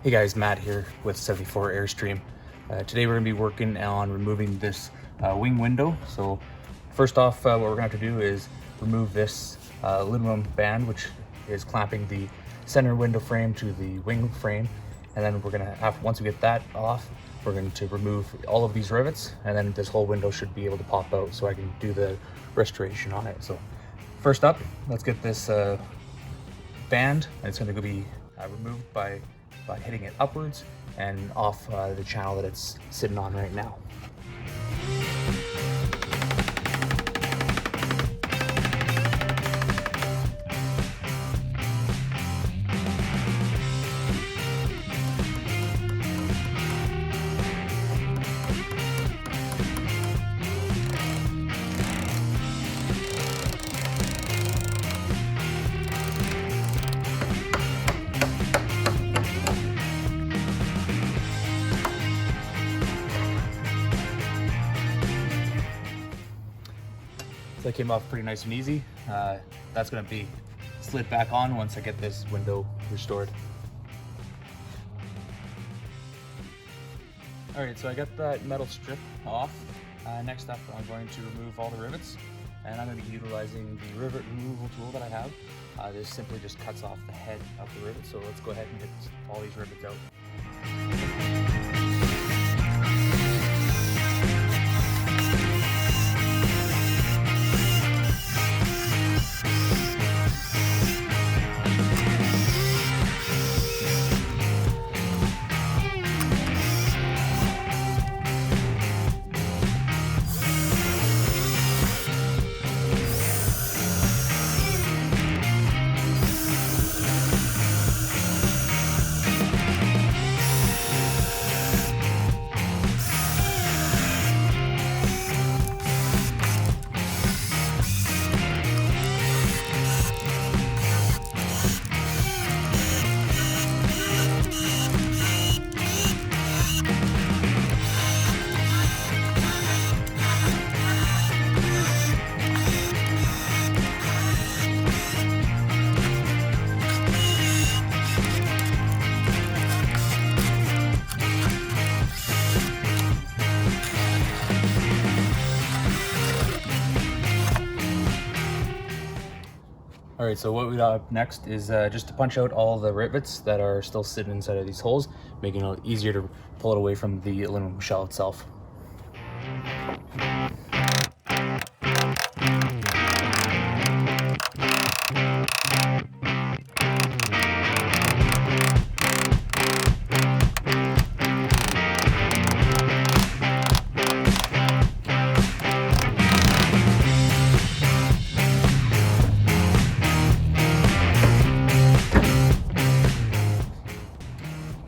Hey guys, Matt here with 74 Airstream. Today we're going to be working on removing this wing window. So first off, what we're going to have to do is remove this aluminum band, which is clamping the center window frame to the wing frame. And then we're going to have, once we get that off, we're going to remove all of these rivets, and then this whole window should be able to pop out so I can do the restoration on it. So first up, let's get this band, and it's going to be removed by hitting it upwards and off the channel that it's sitting on right now. That came off pretty nice and easy. That's going to be slid back on once I get this window restored. Alright, so I got that metal strip off. Next up, I'm going to remove all the rivets, and I'm going to be utilizing the rivet removal tool that I have. This simply just cuts off the head of the rivet, so let's go ahead and get all these rivets out. Alright, so what we got up next is just to punch out all the rivets that are still sitting inside of these holes, making it easier to pull it away from the aluminum shell itself.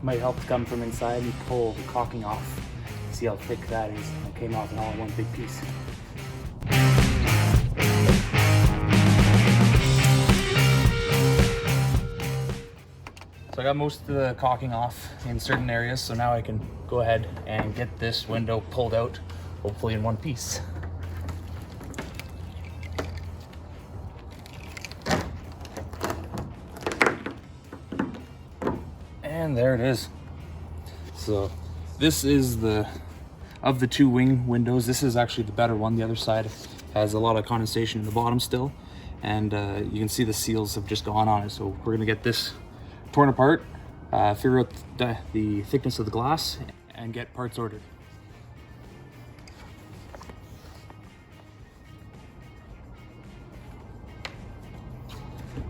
Might help to come from inside and pull the caulking off. See how thick that is. It came off in all in one big piece. So I got most of the caulking off in certain areas, so now I can go ahead and get this window pulled out, hopefully in one piece. And there it is. So this is of the two wing windows, this is actually the better one. The other side has a lot of condensation in the bottom still, and you can see the seals have just gone on it. So we're gonna get this torn apart, figure out the thickness of the glass, and get parts ordered.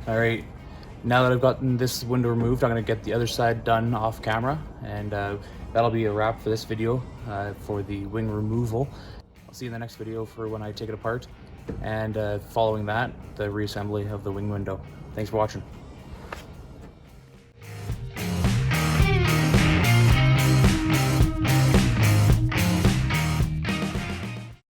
All right. Now that I've gotten this window removed, I'm going to get the other side done off camera, and that'll be a wrap for this video for the wing removal. I'll see you in the next video for when I take it apart, and following that, the reassembly of the wing window. Thanks for watching.